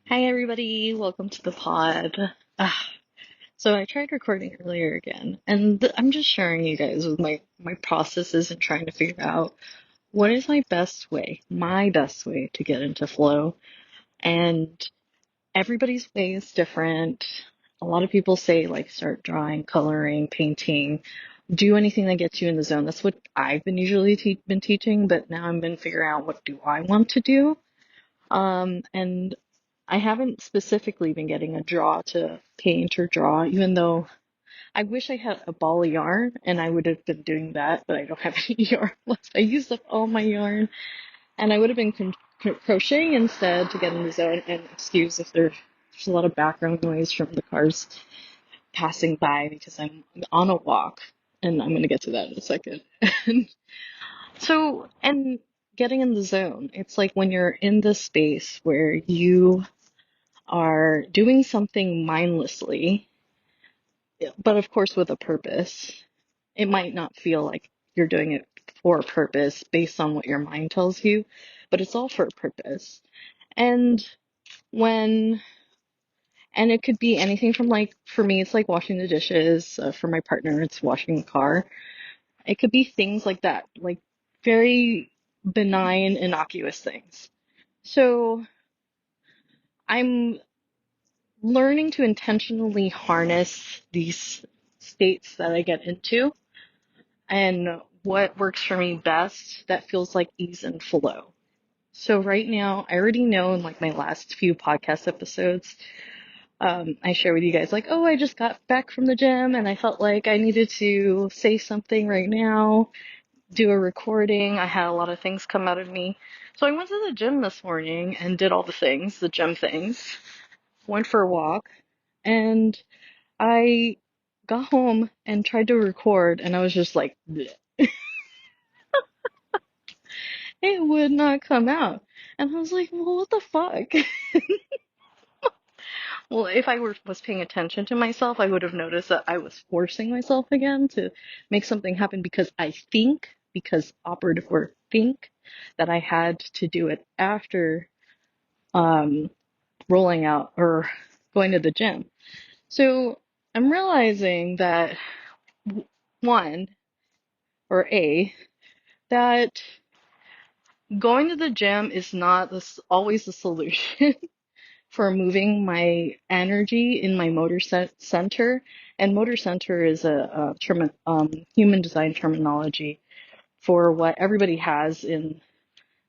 Hi, everybody. Welcome to the pod. Ah, so I tried recording earlier again, and I'm just sharing you guys with my processes and trying to figure out what is my best way to get into flow. And everybody's way is different. A lot of people say like start drawing, coloring, painting, do anything that gets you in the zone. That's what I've been usually been teaching, but now I've been figuring out what do I want to do. And I haven't specifically been getting a draw to paint or draw, even though I wish I had a ball of yarn and I would have been doing that, but I don't have any yarn left. I used up all my yarn and I would have been crocheting instead to get in the zone. And excuse if there's a lot of background noise from the cars passing by because I'm on a walk and I'm going to get to that in a second. And getting in the zone, it's like when you're in the space where you are doing something mindlessly, but of course with a purpose. It might not feel like you're doing it for a purpose based on what your mind tells you, but it's all for a purpose. And when, and it could be anything from like, for me, it's like washing the dishes. For my partner, it's washing the car. It could be things like that, like very benign, innocuous things. So I'm learning to intentionally harness these states that I get into and what works for me best that feels like ease and flow. So right now, I already know in like my last few podcast episodes, I share with you guys like, oh, I just got back from the gym and I felt like I needed to say something right now, do a recording. I had a lot of things come out of me. So I went to the gym this morning and did all the things, the gym things, went for a walk, and I got home and tried to record, and I was just like, bleh. It would not come out. And I was like, well, what the fuck? Well, if I was paying attention to myself, I would have noticed that I was forcing myself again to make something happen because operative word think, that I had to do it after um, rolling out or going to the gym. So I'm realizing that one, or A, that going to the gym is not always the solution for moving my energy in my center. And motor center is human design terminology for what everybody has in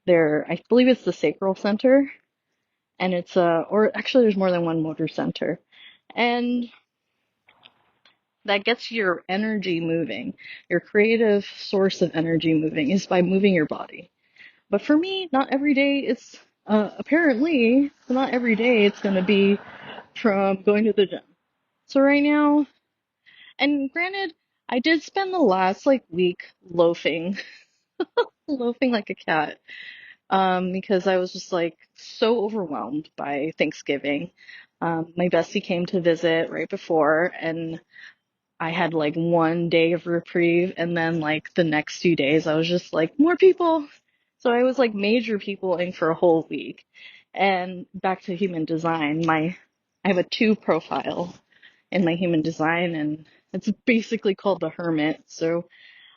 their, I believe it's the sacral center. And or actually there's more than one motor center. And that gets your energy moving. Your creative source of energy moving is by moving your body. But for me, not every day apparently, not every day it's going to be from going to the gym. So right now, and granted, I did spend the last like week loafing, loafing like a cat, because I was just like so overwhelmed by Thanksgiving. My bestie came to visit right before, and I had like one day of reprieve, and then like the next 2 days, I was just like, more people. So I was like major peopling for a whole week. And back to human design, I have a 2 profile in my human design, and it's basically called the hermit. So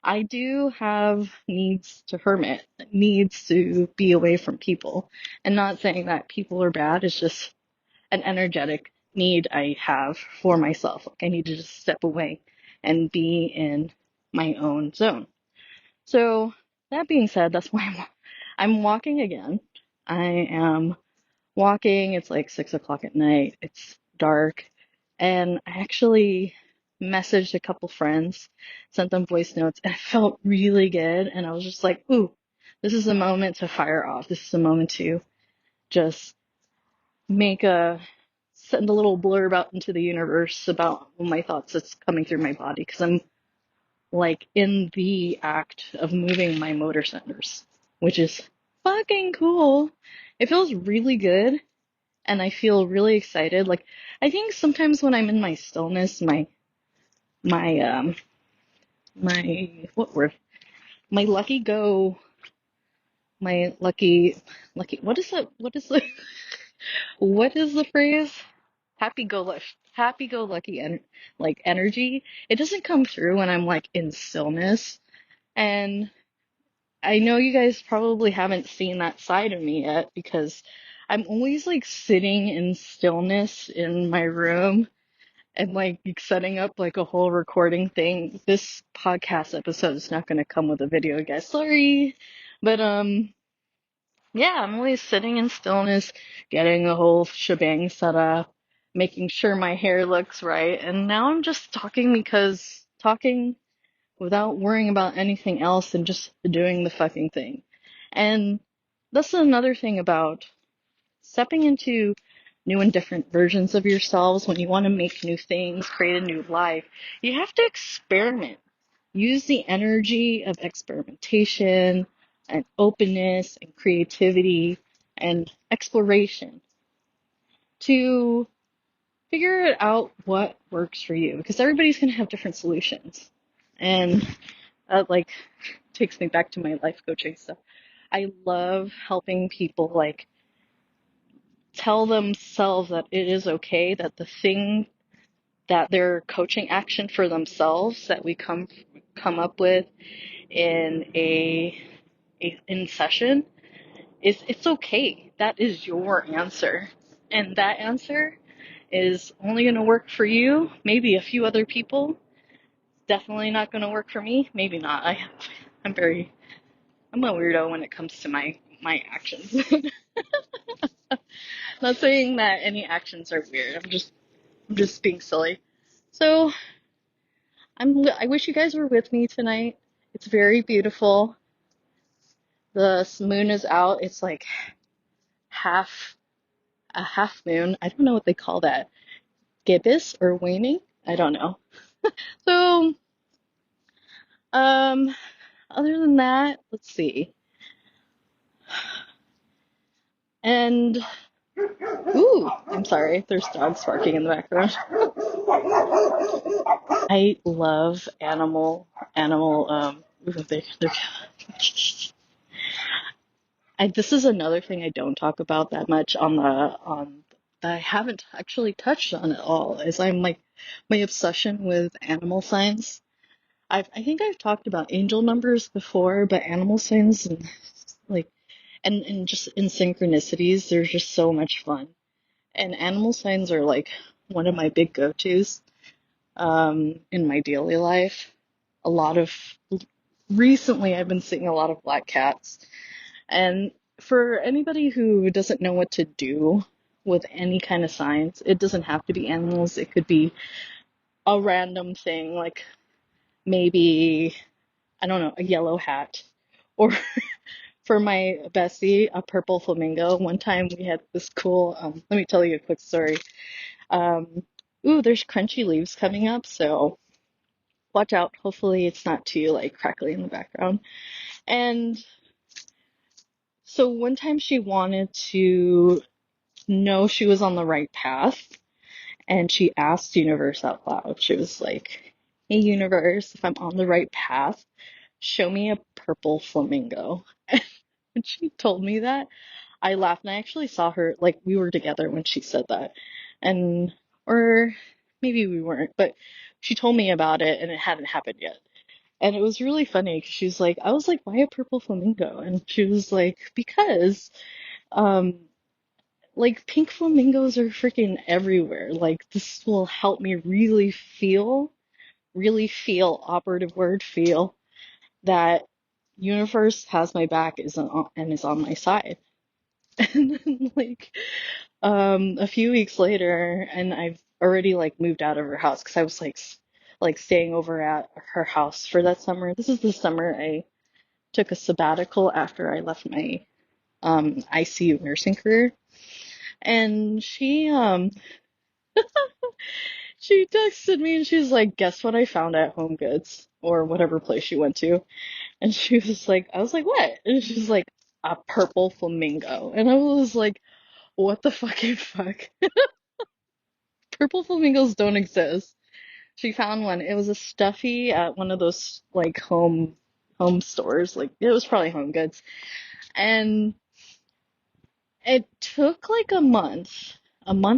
I do have needs to hermit, needs to be away from people. And not saying that people are bad, it's just an energetic need I have for myself. Like I need to just step away and be in my own zone. So that being said, that's why I'm walking again. I am walking. It's like 6 o'clock at night. It's dark. And I actually messaged a couple friends, sent them voice notes, and it felt really good. And I was just like, ooh, this is a moment to fire off. This is a moment to just send a little blurb out into the universe about my thoughts that's coming through my body because I'm like in the act of moving my motor centers, which is fucking cool. It feels really good and I feel really excited. Like I think sometimes when I'm in my stillness, my my what word? My lucky go my lucky what is it? What is it? What is the phrase? Happy go lucky and like energy. It doesn't come through when I'm like in stillness. And I know you guys probably haven't seen that side of me yet because I'm always like sitting in stillness in my room and like setting up like a whole recording thing. This podcast episode is not going to come with a video, guys. Sorry. But yeah, I'm always sitting in stillness, getting the whole shebang set up, making sure my hair looks right. And now I'm just talking because talking without worrying about anything else and just doing the fucking thing. And that's another thing about stepping into new and different versions of yourselves when you want to make new things, create a new life. You have to experiment. Use the energy of experimentation and openness and creativity and exploration to figure out what works for you because everybody's going to have different solutions. And that like takes me back to my life coaching stuff. I love helping people like tell themselves that it is okay, that the thing that their coaching action for themselves that we come up with in in session is it's okay. That is your answer. And that answer is only going to work for you, maybe a few other people. Definitely not going to work for me. Maybe not. I'm I'm a weirdo when it comes to my actions. Not saying that any actions are weird. I'm just being silly. So I wish you guys were with me tonight. It's very beautiful. The moon is out. It's like half a half moon. I don't know what they call that. Gibbous or waning? I don't know. So, um, other than that, let's see. And ooh, I'm sorry. There's dogs barking in the background. I love animal. They're this is another thing I don't talk about that much on that I haven't actually touched on at all. Is I'm like my obsession with animal signs. I think I've talked about angel numbers before, but animal signs and like and just in synchronicities, they're just so much fun. And animal signs are like one of my big go-tos in my daily life. A lot of recently I've been seeing a lot of black cats. And for anybody who doesn't know what to do with any kind of signs, it doesn't have to be animals. It could be a random thing, like maybe, I don't know, a yellow hat. Or for my bestie, a purple flamingo. One time we had this cool, let me tell you a quick story. Ooh, there's crunchy leaves coming up, so watch out. Hopefully it's not too like crackly in the background. And so one time she wanted to know she was on the right path, and she asked universe out loud. She was like, "Hey universe, if I'm on the right path, show me a purple flamingo." And she told me that. I laughed, and I actually saw her, like we were together when she said that. And or maybe we weren't, but she told me about it and it hadn't happened yet. And it was really funny because she was like, I was like, why a purple flamingo? And she was like, because um like pink flamingos are freaking everywhere. Like this will help me really feel, operative word, feel that universe has my back and is on my side. And then like a few weeks later, and I've already like moved out of her house because I was like staying over at her house for that summer. This is the summer I took a sabbatical after I left my ICU nursing career. And she texted me and she's like, guess what I found at Home Goods or whatever place she went to. And she was like, I was like, what? And she's like, a purple flamingo. And I was like, what the fucking fuck? Purple flamingos don't exist. She found one. It was a stuffy at one of those like home stores. Like it was probably Home Goods. And It took like a month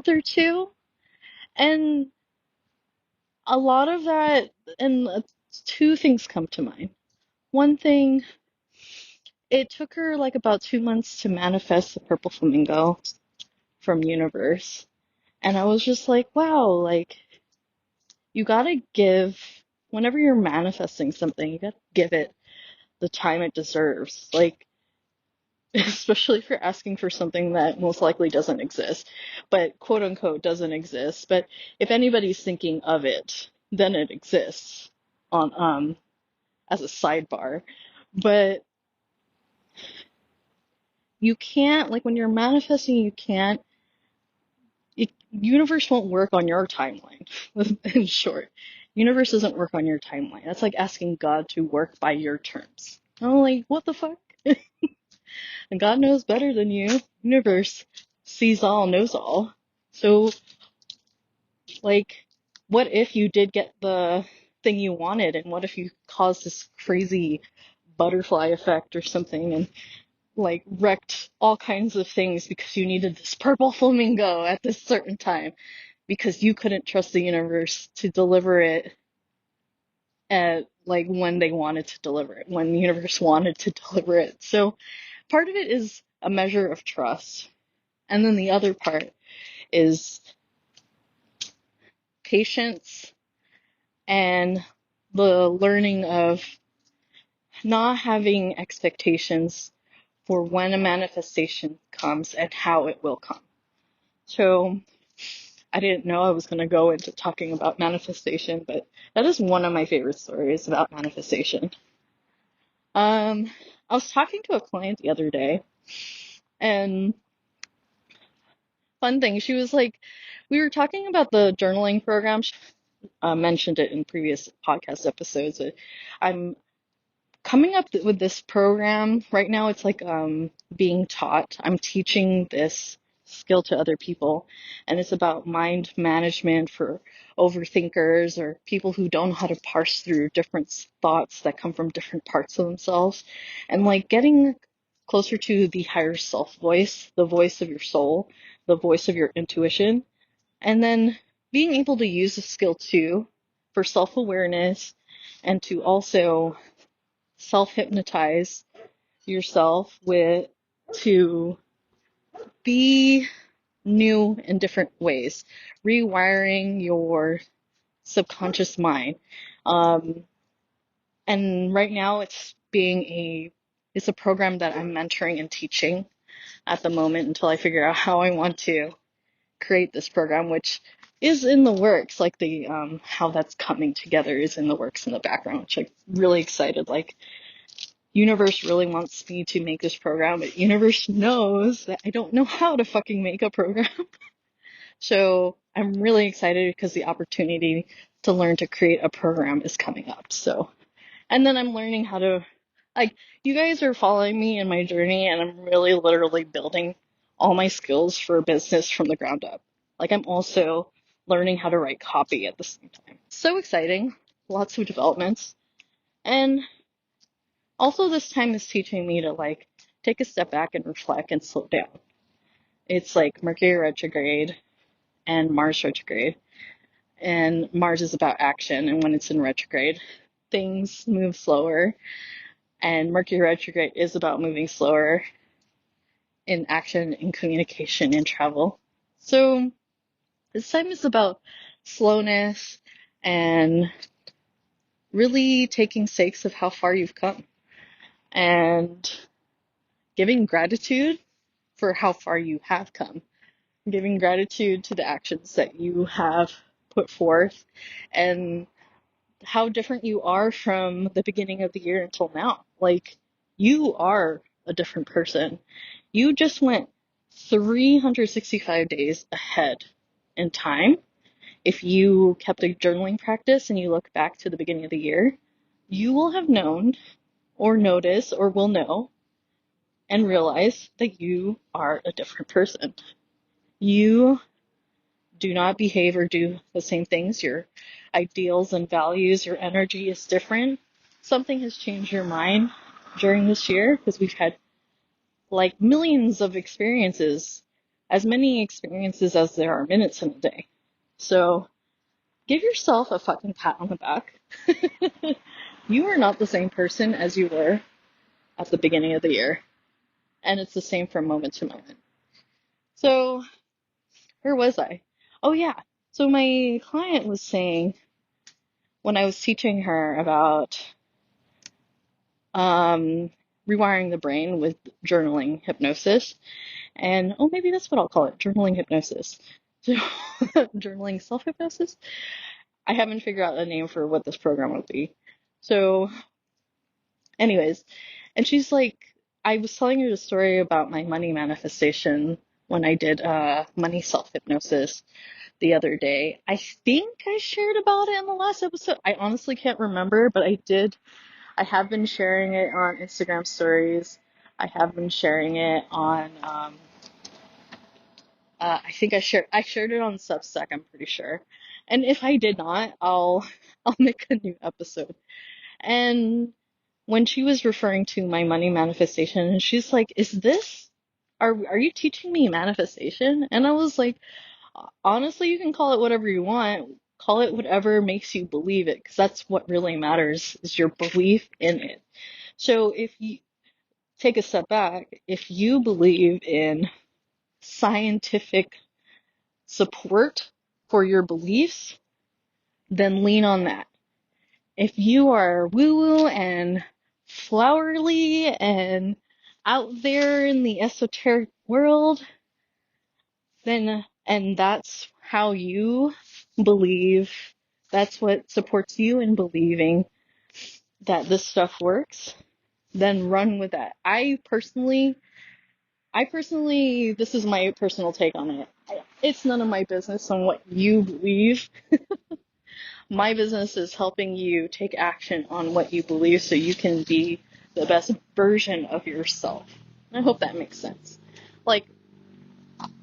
or two, and a lot of that, and two things come to mind. One thing, it took her like about 2 months to manifest the purple flamingo from universe. And I was just like, wow, like, you gotta give, whenever you're manifesting something, you gotta give it the time it deserves. Like, especially if you're asking for something that most likely doesn't exist, but quote unquote doesn't exist. But if anybody's thinking of it, then it exists on as a sidebar. But you can't, like, when you're manifesting, you can't, universe won't work on your timeline. In short, universe doesn't work on your timeline. That's like asking God to work by your terms. I'm like, what the fuck? And God knows better than you. Universe sees all, knows all. So, like, what if you did get the thing you wanted, and what if you caused this crazy butterfly effect or something, and like wrecked all kinds of things because you needed this purple flamingo at this certain time because you couldn't trust the universe to deliver it at like when they wanted to deliver it, when the universe wanted to deliver it. So part of it is a measure of trust. And then the other part is patience and the learning of not having expectations for when a manifestation comes and how it will come. So I didn't know I was going to go into talking about manifestation, but that is one of my favorite stories about manifestation. I was talking to a client the other day, and fun thing, she was like, we were talking about the journaling program. She, mentioned it in previous podcast episodes. I'm coming up with this program right now. It's like being taught. I'm teaching this skill to other people, and it's about mind management for overthinkers or people who don't know how to parse through different thoughts that come from different parts of themselves, and like getting closer to the higher self voice, the voice of your soul, the voice of your intuition, and then being able to use the skill too for self-awareness and to also self-hypnotize yourself with to be new in different ways, rewiring your subconscious mind. Um, and right now it's a program that I'm mentoring and teaching at the moment until I figure out how I want to create this program, which is in the works. Like the how that's coming together is in the works in the background, which I'm really excited. Like, universe really wants me to make this program, but universe knows that I don't know how to fucking make a program. So I'm really excited because the opportunity to learn to create a program is coming up. So, and then I'm learning how to, like, you guys are following me in my journey, and I'm really literally building all my skills for business from the ground up. Like, I'm also learning how to write copy at the same time. So exciting. Lots of developments. And also, this time is teaching me to like take a step back and reflect and slow down. It's like Mercury retrograde and Mars retrograde, and Mars is about action, and when it's in retrograde, things move slower, and Mercury retrograde is about moving slower in action, in communication, in travel. So this time is about slowness and really taking stakes of how far you've come and giving gratitude for how far you have come, giving gratitude to the actions that you have put forth and how different you are from the beginning of the year until now. Like, you are a different person. You just went 365 days ahead in time. If you kept a journaling practice and you look back to the beginning of the year, you will have known or noticed or will know and realize that you are a different person. You do not behave or do the same things. Your ideals and values, your energy is different. Something has changed your mind during this year because we've had like millions of experiences, as many experiences as there are minutes in a day. So give yourself a fucking pat on the back. You are not the same person as you were at the beginning of the year. And it's the same from moment to moment. So, where was I? Oh, yeah. So, my client was saying when I was teaching her about rewiring the brain with journaling hypnosis, and oh, maybe that's what I'll call it, journaling hypnosis. So, journaling self hypnosis? I haven't figured out a name for what this program would be. So, anyways, and she's like, I was telling her the story about my money manifestation when I did money self hypnosis the other day. I think I shared about it in the last episode. I honestly can't remember, but I did. I have been sharing it on Instagram stories. I have been sharing it on. I think I shared it on Substack. I'm pretty sure. And if I did not, I'll make a new episode. And when she was referring to my money manifestation, and she's like, "Is this? Are you teaching me manifestation?" And I was like, honestly, you can call it whatever you want. Call it whatever makes you believe it, because that's what really matters is your belief in it. So if you take a step back, if you believe in scientific support for your beliefs, then lean on that. If you are woo-woo and flowery and out there in the esoteric world, then, and that's how you believe, that's what supports you in believing that this stuff works, then run with that. I personally, this is my personal take on it. It's none of my business on what you believe. My business is helping you take action on what you believe so you can be the best version of yourself. I hope that makes sense. Like,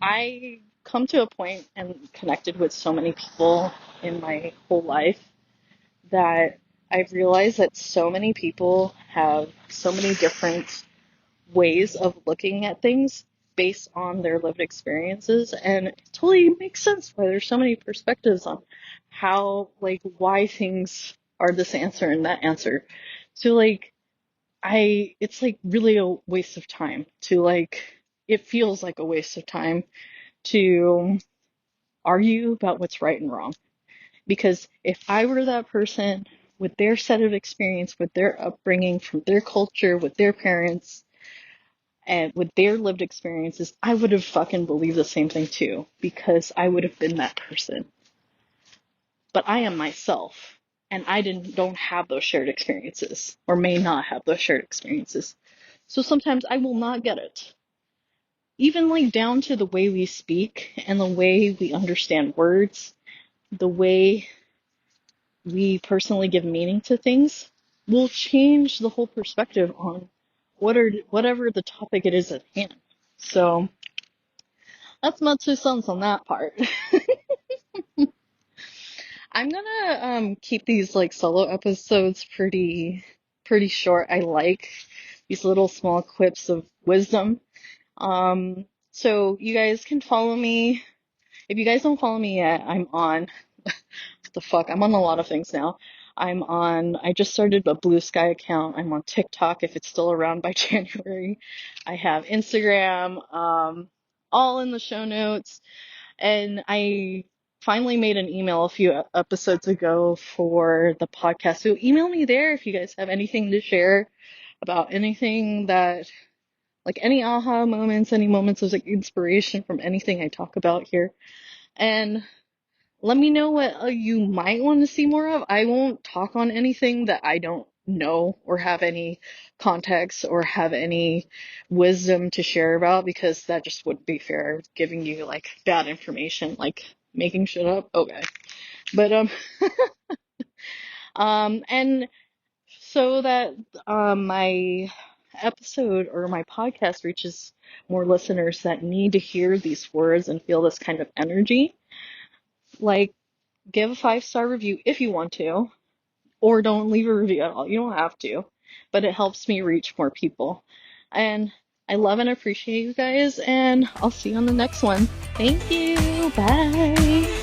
I come to a point and connected with so many people in my whole life that I've realized that so many people have so many different ways of looking at things based on their lived experiences, and it totally makes sense why there's so many perspectives on how, like, why things are this answer and that answer. So, like, it's like really a waste of time to, like, it feels like a waste of time to argue about what's right and wrong. Because if I were that person with their set of experience, with their upbringing, from their culture, with their parents, and with their lived experiences, I would have fucking believed the same thing too, because I would have been that person. But I am myself, and I don't have those shared experiences, or may not have those shared experiences. So sometimes I will not get it. Even like down to the way we speak and the way we understand words, the way we personally give meaning to things will change the whole perspective on whatever the topic it is at hand. So that's my 2 cents on that part. I'm gonna keep these like solo episodes pretty short. I like these little small clips of wisdom. So you guys can follow me. If you guys don't follow me yet, I'm on what the fuck? I'm on a lot of things now. I just started a Blue Sky account. I'm on TikTok if it's still around by January. I have Instagram, all in the show notes. And I finally made an email a few episodes ago for the podcast. So email me there if you guys have anything to share about anything that, like any aha moments, any moments of like inspiration from anything I talk about here. And let me know what you might want to see more of. I won't talk on anything that I don't know or have any context or have any wisdom to share about, because that just wouldn't be fair, giving you like bad information, like making shit up. Okay. But and so that my episode or my podcast reaches more listeners that need to hear these words and feel this kind of energy, like, give a 5-star review if you want to, or don't leave a review at all. You don't have to, but it helps me reach more people. And I love and appreciate you guys, and I'll see you on the next one. Thank you. Bye.